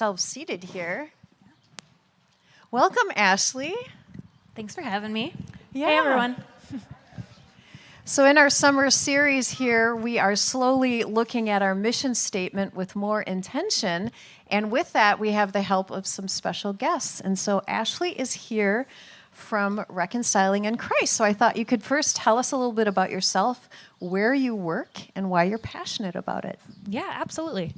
ourselves seated here. Welcome, Ashley. Thanks for having me. Yeah. Hey, everyone. So in our summer series here, we are slowly looking at our mission statement with more intention. And with that, we have the help of some special guests. And so Ashley is here from Reconciling in Christ. So I thought you could first tell us a little bit about yourself, where you work, and why you're passionate about it. Yeah, absolutely.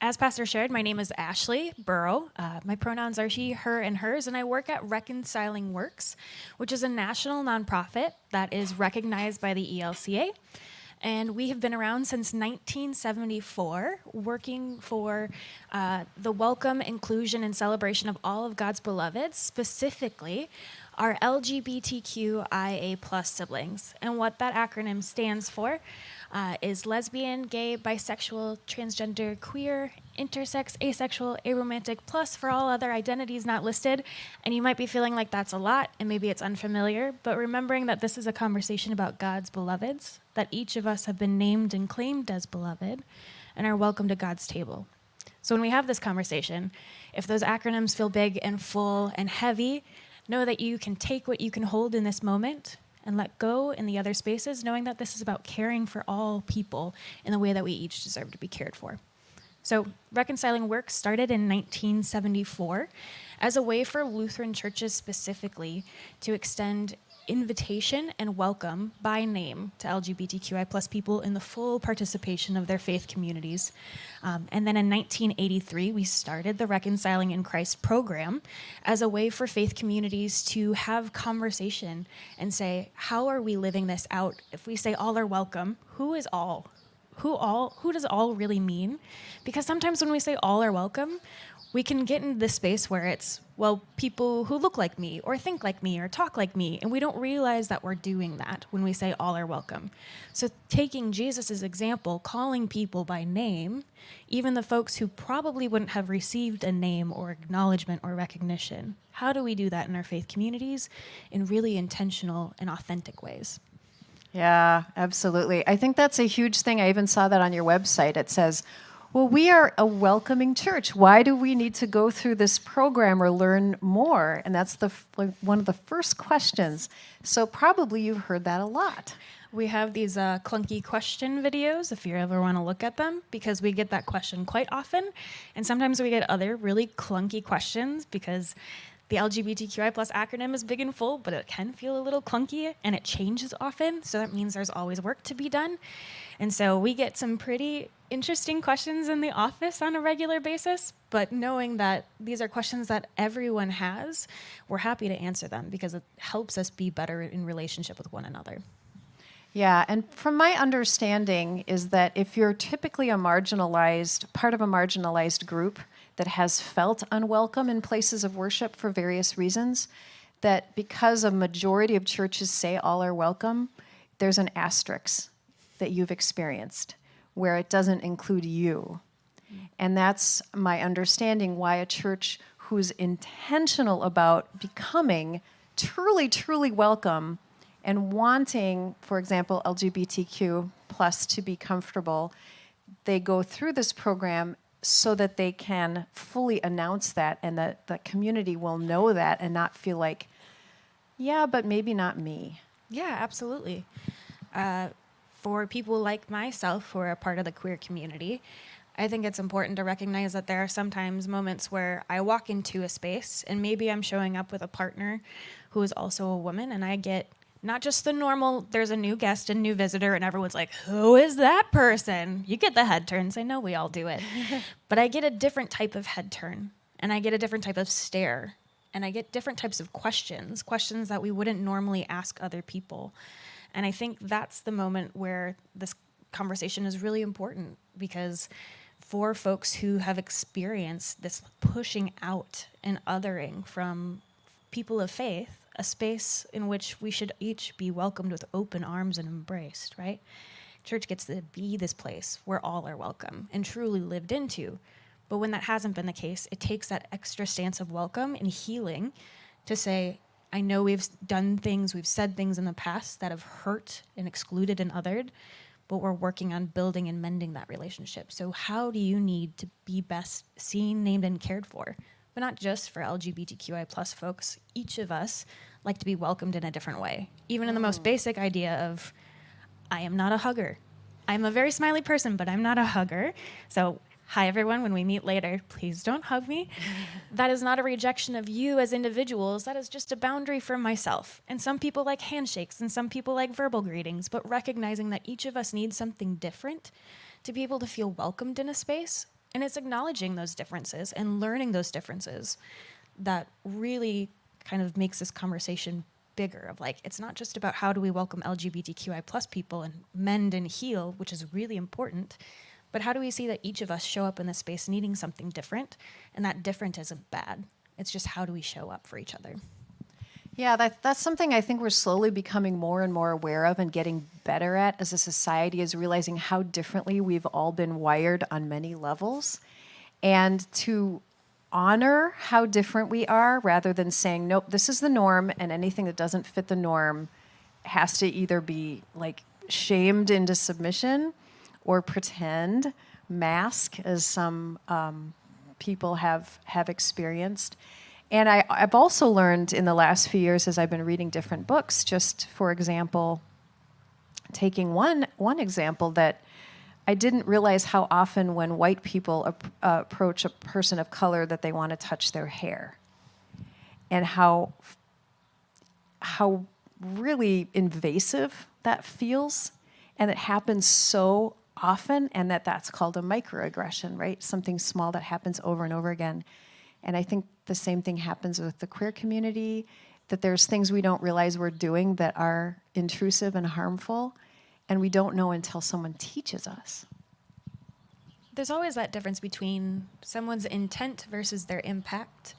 As Pastor shared, my name is Ashlei Buhrow. My pronouns are she, her, and hers, and I work at Reconciling Works, which is a national nonprofit that is recognized by the ELCA. And we have been around since 1974, working for the welcome, inclusion, and celebration of all of God's beloveds, specifically our LGBTQIA+ siblings. And what that acronym stands for is lesbian, gay, bisexual, transgender, queer, intersex, asexual, aromantic, plus for all other identities not listed. And you might be feeling like that's a lot, and maybe it's unfamiliar, but remembering that this is a conversation about God's beloveds, that each of us have been named and claimed as beloved, and are welcome to God's table. So when we have this conversation, if those acronyms feel big and full and heavy, know that you can take what you can hold in this moment and let go in the other spaces, knowing that this is about caring for all people in the way that we each deserve to be cared for. So Reconciling Works started in 1974 as a way for Lutheran churches specifically to extend invitation and welcome by name to LGBTQI+ people in the full participation of their faith communities. And then in 1983, we started the Reconciling in Christ program as a way for faith communities to have conversation and say, how are we living this out? If we say all are welcome, who is all? Who does all really mean? Because sometimes when we say all are welcome, we can get into this space where it's, well, people who look like me or think like me or talk like me, and we don't realize that we're doing that when we say all are welcome. So taking Jesus' example, calling people by name, even the folks who probably wouldn't have received a name or acknowledgement or recognition, how do we do that in our faith communities in really intentional and authentic ways? Yeah, absolutely. I think that's a huge thing. I even saw that on your website. It says, well, we are a welcoming church. Why do we need to go through this program or learn more? And that's one of the first questions. So probably you've heard that a lot. We have these clunky question videos, if you ever want to look at them, because we get that question quite often. And sometimes we get other really clunky questions because the LGBTQI+ acronym is big and full, but it can feel a little clunky and it changes often. So that means there's always work to be done. And so we get some pretty interesting questions in the office on a regular basis, but knowing that these are questions that everyone has, we're happy to answer them because it helps us be better in relationship with one another. Yeah, and from my understanding is that if you're typically part of a marginalized group that has felt unwelcome in places of worship for various reasons, that because a majority of churches say all are welcome, there's an asterisk that you've experienced where it doesn't include you. And that's my understanding why a church who's intentional about becoming truly, truly welcome and wanting, for example, LGBTQ plus to be comfortable, they go through this program so that they can fully announce that and that the community will know that and not feel like, yeah, but maybe not me. Yeah, absolutely. For people like myself who are a part of the queer community, I think it's important to recognize that there are sometimes moments where I walk into a space and maybe I'm showing up with a partner who is also a woman, and I get not just the normal, there's a new guest and new visitor, and everyone's like, who is that person? You get the head turns. I know we all do it. But I get a different type of head turn, and I get a different type of stare, and I get different types of questions that we wouldn't normally ask other people. And I think that's the moment where this conversation is really important, because for folks who have experienced this pushing out and othering from people of faith, a space in which we should each be welcomed with open arms and embraced, right? Church gets to be this place where all are welcome and truly lived into. But when that hasn't been the case, it takes that extra stance of welcome and healing to say, I know we've done things, we've said things in the past that have hurt and excluded and othered, but we're working on building and mending that relationship. So how do you need to be best seen, named, and cared for? But not just for LGBTQI plus folks. Each of us like to be welcomed in a different way. Even in the most basic idea of, I am not a hugger. I'm a very smiley person, but I'm not a hugger. So hi, everyone. When we meet later, please don't hug me. That is not a rejection of you as individuals. That is just a boundary for myself. And some people like handshakes and some people like verbal greetings, but recognizing that each of us needs something different to be able to feel welcomed in a space. And it's acknowledging those differences and learning those differences that really kind of makes this conversation bigger of like, it's not just about how do we welcome LGBTQI plus people and mend and heal, which is really important, but how do we see that each of us show up in this space needing something different, and that different isn't bad. It's just how do we show up for each other. Yeah, that's something I think we're slowly becoming more and more aware of and getting better at as a society, is realizing how differently we've all been wired on many levels, and to honor how different we are rather than saying, nope, this is the norm, and anything that doesn't fit the norm has to either be like shamed into submission or pretend, mask, as some people have experienced. And I've also learned in the last few years as I've been reading different books, just for example, taking one example, that I didn't realize how often when white people approach a person of color that they want to touch their hair, and how really invasive that feels, and it happens so often, and that's called a microaggression, right? Something small that happens over and over again. And I think the same thing happens with the queer community, that there's things we don't realize we're doing that are intrusive and harmful, and we don't know until someone teaches us. There's always that difference between someone's intent versus their impact.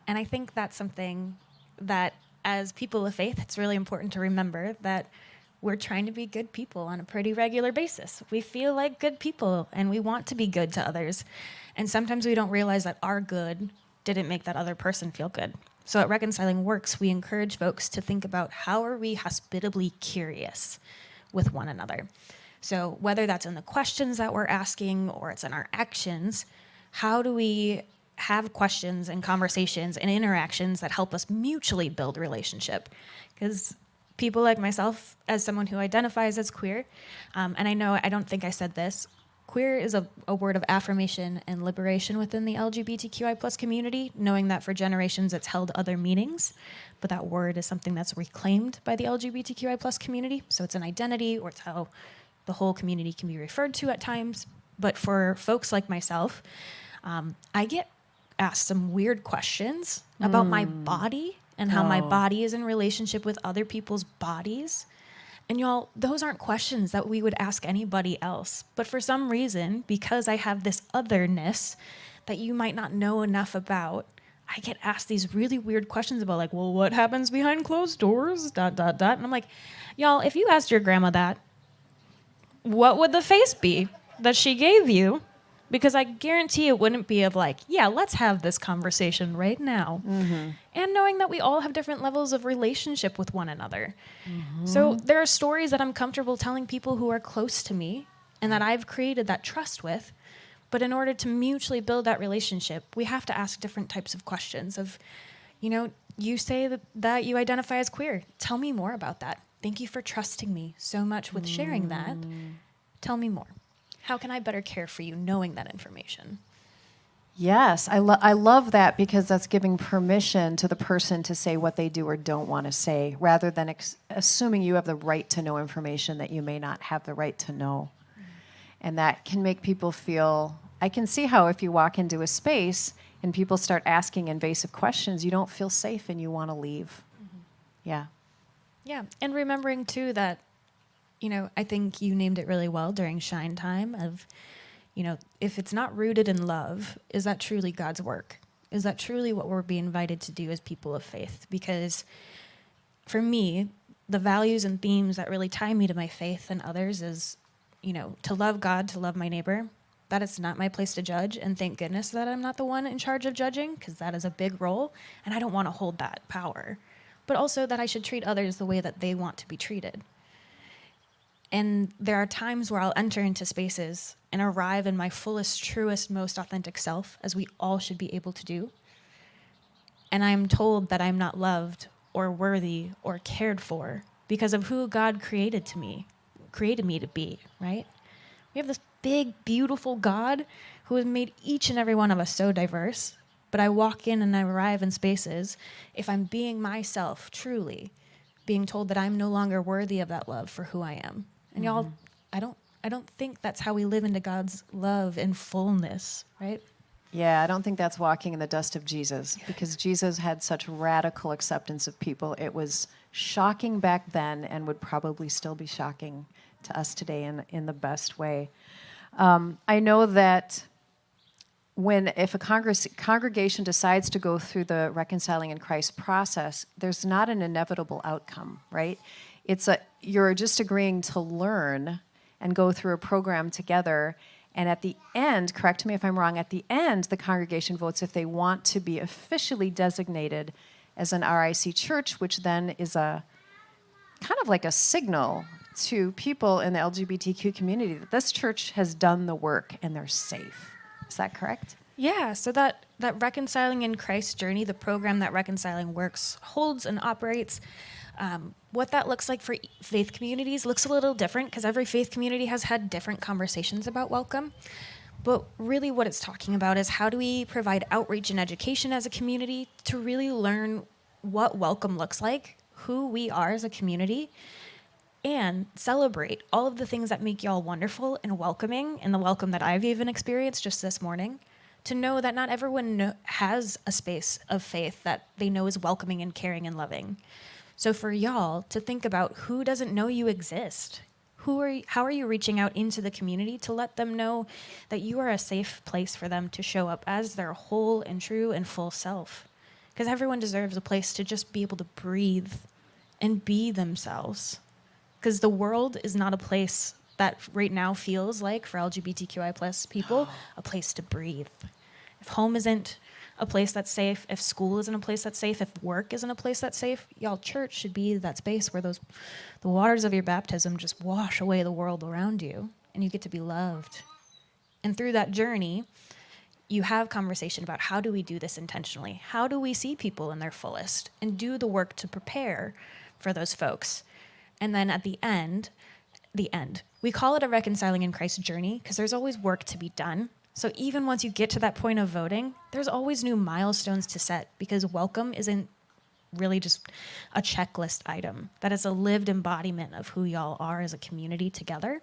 And I think that's something that, as people of faith, it's really important to remember that we're trying to be good people on a pretty regular basis. We feel like good people, and we want to be good to others. And sometimes we don't realize that our good didn't make that other person feel good. So at Reconciling Works, we encourage folks to think about how are we hospitably curious with one another. So whether that's in the questions that we're asking or it's in our actions, how do we have questions and conversations and interactions that help us mutually build relationship? Because people like myself, as someone who identifies as queer, and I don't think I said this, queer is a word of affirmation and liberation within the LGBTQI plus community, knowing that for generations it's held other meanings, but that word is something that's reclaimed by the LGBTQI plus community. So it's an identity, or it's how the whole community can be referred to at times. But for folks like myself, I get asked some weird questions about my body and how my body is in relationship with other people's bodies. And y'all, those aren't questions that we would ask anybody else. But for some reason, because I have this otherness that you might not know enough about, I get asked these really weird questions about like, well, what happens behind closed doors, ... And I'm like, y'all, if you asked your grandma that, what would the face be that she gave you? Because I guarantee it wouldn't be of like, yeah, let's have this conversation right now. Mm-hmm. And knowing that we all have different levels of relationship with one another. Mm-hmm. So there are stories that I'm comfortable telling people who are close to me and that I've created that trust with. But in order to mutually build that relationship, we have to ask different types of questions of, you say that you identify as queer. Tell me more about that. Thank you for trusting me so much with sharing that. Tell me more. How can I better care for you knowing that information? Yes, I love that, because that's giving permission to the person to say what they do or don't want to say, rather than assuming you have the right to know information that you may not have the right to know. Mm-hmm. And that can make people feel, I can see how if you walk into a space and people start asking invasive questions, you don't feel safe and you want to leave. Mm-hmm. Yeah. Yeah, and remembering too that, I think you named it really well during Shine Time of, if it's not rooted in love, is that truly God's work? Is that truly what we're being invited to do as people of faith? Because for me, the values and themes that really tie me to my faith and others is, to love God, to love my neighbor. That is not my place to judge, and thank goodness that I'm not the one in charge of judging, because that is a big role, and I don't want to hold that power. But also that I should treat others the way that they want to be treated. And there are times where I'll enter into spaces and arrive in my fullest, truest, most authentic self, as we all should be able to do. And I'm told that I'm not loved or worthy or cared for because of who God created me to be, right? We have this big, beautiful God who has made each and every one of us so diverse. But I walk in and I arrive in spaces, if I'm being myself truly, being told that I'm no longer worthy of that love for who I am. And y'all, I don't think that's how we live into God's love in fullness, right? Yeah, I don't think that's walking in the dust of Jesus, because Jesus had such radical acceptance of people. It was shocking back then and would probably still be shocking to us today in the best way. I know that if a congregation decides to go through the Reconciling in Christ process, there's not an inevitable outcome, right? You're just agreeing to learn and go through a program together. And at the end, correct me if I'm wrong, at the end, the congregation votes if they want to be officially designated as an RIC church, which then is a kind of like a signal to people in the LGBTQ community that this church has done the work and they're safe. Is that correct? Yeah, so that Reconciling in Christ journey, the program that Reconciling Works holds and operates, what that looks like for faith communities looks a little different because every faith community has had different conversations about welcome. But really what it's talking about is how do we provide outreach and education as a community to really learn what welcome looks like, who we are as a community, and celebrate all of the things that make y'all wonderful and welcoming, and the welcome that I've even experienced just this morning. To know that not everyone has a space of faith that they know is welcoming and caring and loving. So for y'all to think about who doesn't know you exist. How are you reaching out into the community to let them know that you are a safe place for them to show up as their whole and true and full self? Because everyone deserves a place to just be able to breathe and be themselves. Because the world is not a place that right now feels like, for LGBTQI plus people, a place to breathe. If home isn't a place that's safe, if school isn't a place that's safe, if work isn't a place that's safe, y'all, church should be that space where the waters of your baptism just wash away the world around you, and you get to be loved. And through that journey, you have conversation about how do we do this intentionally? How do we see people in their fullest and do the work to prepare for those folks? And then at the end, we call it a Reconciling in Christ journey because there's always work to be done. So even once you get to that point of voting, there's always new milestones to set because welcome isn't really just a checklist item. That is a lived embodiment of who y'all are as a community together.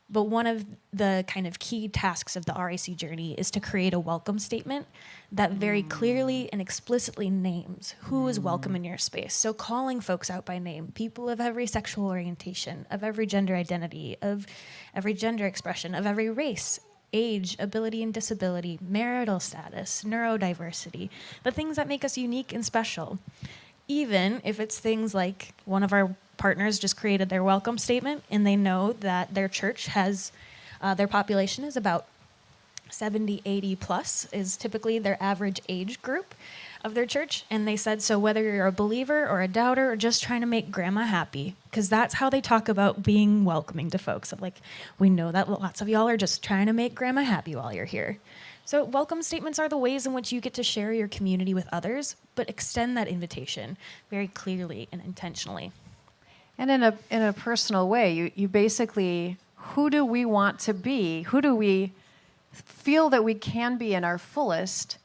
But one of the kind of key tasks of the RAC journey is to create a welcome statement that very clearly and explicitly names who is welcome in your space. So calling folks out by name, people of every sexual orientation, of every gender identity, of every gender expression, of every race, age, ability and disability, marital status, neurodiversity, the things that make us unique and special. Even if it's things like one of our partners just created their welcome statement and they know that their church has, their population is about 70, 80 plus is typically their average age group of their church. And they said, so whether you're a believer or a doubter or just trying to make grandma happy, because that's how they talk about being welcoming to folks. Of like, we know that lots of y'all are just trying to make grandma happy while you're here. So welcome statements are the ways in which you get to share your community with others, but extend that invitation very clearly and intentionally. And in a personal way, you basically, who do we want to be? Who do we feel that we can be in our fullest,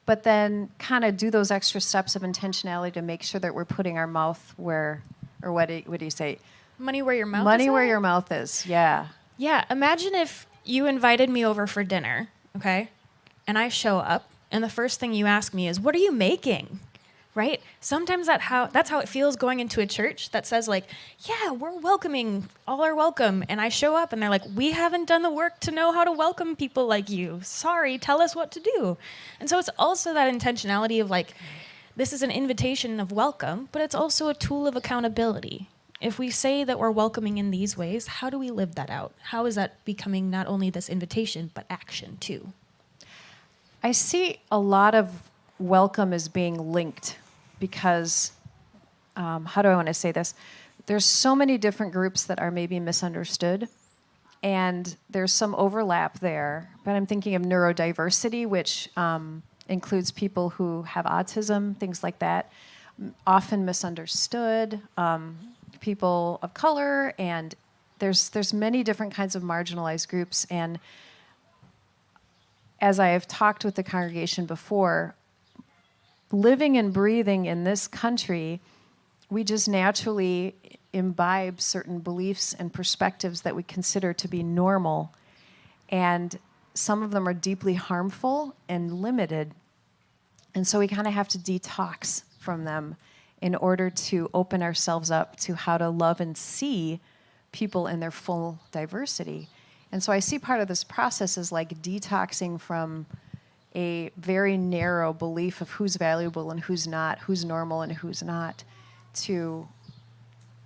but then kind of do those extra steps of intentionality to make sure that we're putting our mouth where, or what do you say? Money where your mouth is. Money where your mouth is, yeah. Yeah, imagine if you invited me over for dinner, okay? And I show up, and the first thing you ask me is, what are you making? Right? Sometimes that's how it feels going into a church that says like, yeah, we're welcoming, all are welcome. And I show up and they're like, we haven't done the work to know how to welcome people like you. Sorry, tell us what to do. And so it's also that intentionality of like, this is an invitation of welcome, but it's also a tool of accountability. If we say that we're welcoming in these ways, how do we live that out? How is that becoming not only this invitation, but action too? I see a lot of welcome as being linked because, how do I want to say this? there's so many different groups that are maybe misunderstood, and there's some overlap there. But I'm thinking of neurodiversity, which includes people who have autism, things like that, often misunderstood, people of color, and there's many different kinds of marginalized groups. And as I have talked with the congregation before, living and breathing in this country, we just naturally imbibe certain beliefs and perspectives that we consider to be normal. And some of them are deeply harmful and limited. And so we kind of have to detox from them in order to open ourselves up to how to love and see people in their full diversity. And so I see part of this process as like detoxing from a very narrow belief of who's valuable and who's not, who's normal and who's not, to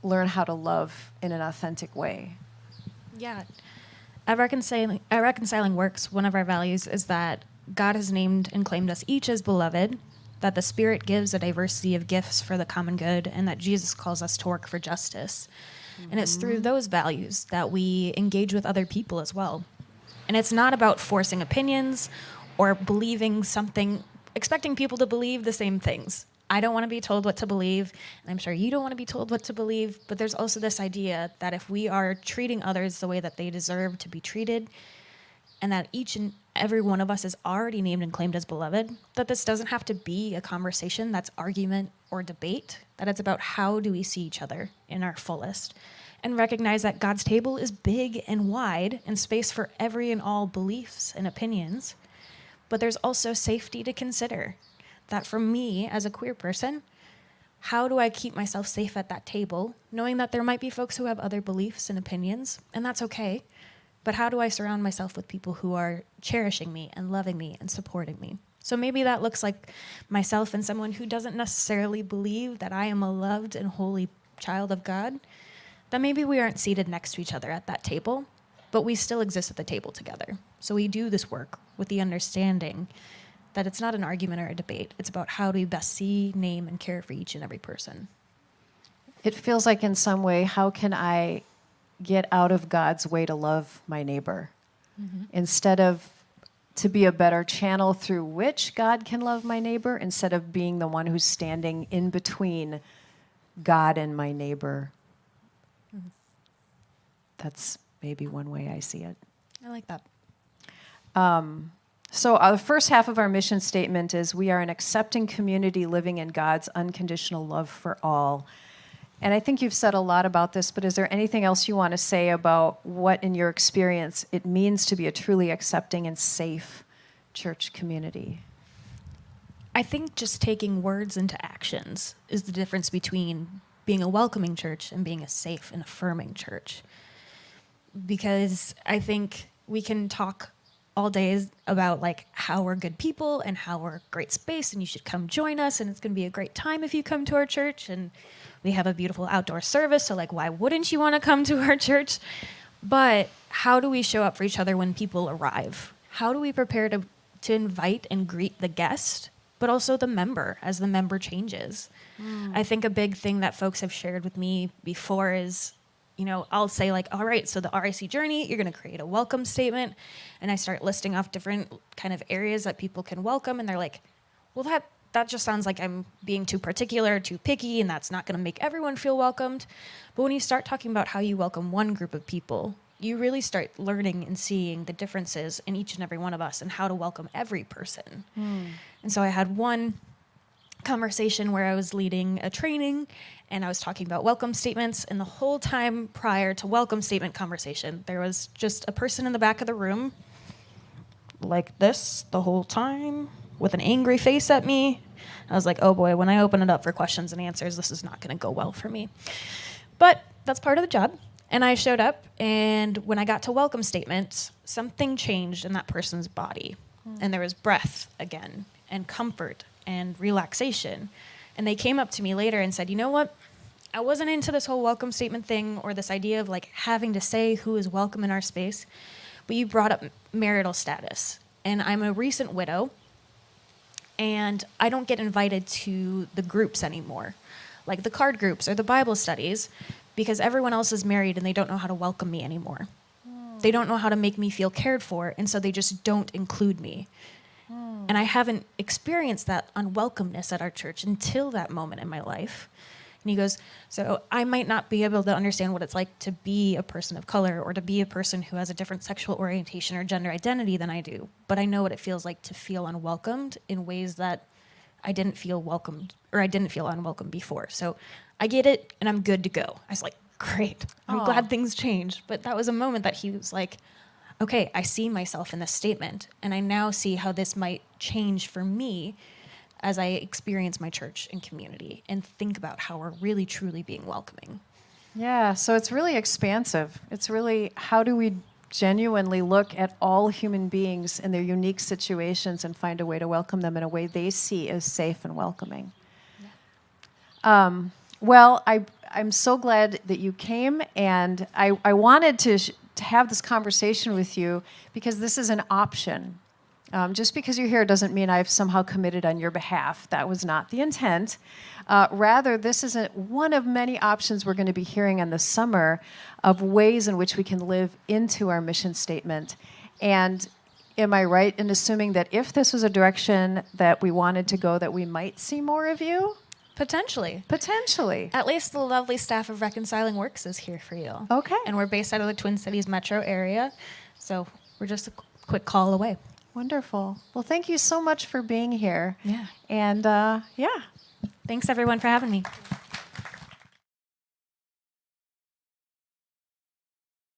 learn how to love in an authentic way. Yeah. At Reconciling Works, one of our values is that God has named and claimed us each as beloved, that the Spirit gives a diversity of gifts for the common good, and that Jesus calls us to work for justice. And it's through those values that we engage with other people as well. And it's not about forcing opinions or believing something, expecting people to believe the same things. I don't want to be told what to believe, and I'm sure you don't want to be told what to believe, but there's also this idea that if we are treating others the way that they deserve to be treated, and that each and every one of us is already named and claimed as beloved, that this doesn't have to be a conversation that's argument or debate, that it's about how do we see each other in our fullest, and recognize that God's table is big and wide and space for every and all beliefs and opinions, but there's also safety to consider. That for me, as a queer person, how do I keep myself safe at that table, knowing that there might be folks who have other beliefs and opinions, and that's okay, but how do I surround myself with people who are cherishing me and loving me and supporting me? So maybe that looks like myself and someone who doesn't necessarily believe that I am a loved and holy child of God, that maybe we aren't seated next to each other at that table, but we still exist at the table together. So we do this work with the understanding that it's not an argument or a debate. It's about how do we best see, name, and care for each and every person. It feels like in some way, how can I get out of God's way to love my neighbor? Instead of to be a better channel through which God can love my neighbor, instead of being the one who's standing in between God and my neighbor. That's maybe one way I see it. I like that. So the first half of our mission statement is we are an accepting community living in God's unconditional love for all. And I think you've said a lot about this, but is there anything else you want to say about what, in your experience, it means to be a truly accepting and safe church community? I think just taking words into actions is the difference between being a welcoming church and being a safe and affirming church. Because I think we can talk all day about like how we're good people and how we're a great space and you should come join us and it's going to be a great time if you come to our church and we have a beautiful outdoor service, so like why wouldn't you want to come to our church? But how do we show up for each other when people arrive? How do we prepare to invite and greet the guest, but also the member as the member changes? I think a big thing that folks have shared with me before is, you know, I'll say like, all right, so the RIC journey, you're going to create a welcome statement. And I start listing off different kind of areas that people can welcome. And they're like, well, that just sounds like I'm being too particular, too picky, and that's not going to make everyone feel welcomed. But when you start talking about how you welcome one group of people, you really start learning and seeing the differences in each and every one of us and how to welcome every person. And so I had one conversation where I was leading a training and I was talking about welcome statements, and the whole time prior to welcome statement conversation, there was just a person in the back of the room like this the whole time with an angry face at me. I was like, oh boy, when I open it up for questions and answers, this is not going to go well for me. But that's part of the job. And I showed up, and when I got to welcome statements, something changed in that person's body. And there was breath again, and comfort, and relaxation. And they came up to me later and said, you know what? I wasn't into this whole welcome statement thing or this idea of like having to say who is welcome in our space, but you brought up marital status. And I'm a recent widow, and I don't get invited to the groups anymore, like the card groups or the Bible studies, because everyone else is married and they don't know how to welcome me anymore. They don't know how to make me feel cared for, and so they just don't include me. And I haven't experienced that unwelcomeness at our church until that moment in my life. And he goes, so I might not be able to understand what it's like to be a person of color or to be a person who has a different sexual orientation or gender identity than I do, but I know what it feels like to feel unwelcomed in ways that I didn't feel welcomed, or I didn't feel unwelcome before. So I get it, and I'm good to go. I was like, great. I'm Aw. glad things changed. But that was a moment that he was like, okay, I see myself in this statement, and I now see how this might change for me as I experience my church and community and think about how we're really, truly being welcoming. Yeah, so it's really expansive. It's really, how do we genuinely look at all human beings in their unique situations and find a way to welcome them in a way they see as safe and welcoming? Well, I'm so glad that you came, and I wanted to have this conversation with you because this is an option. Just because you're here doesn't mean I've somehow committed on your behalf. That was not the intent. Rather, this is one of many options we're going to be hearing in the summer of ways in which we can live into our mission statement. And am I right in assuming that if this was a direction that we wanted to go, that we might see more of you? Potentially. Potentially. At least the lovely staff of Reconciling Works is here for you. Okay. And we're based out of the Twin Cities metro area, so we're just a quick call away. Wonderful. Well, thank you so much for being here. Yeah. And yeah. Thanks, everyone, for having me.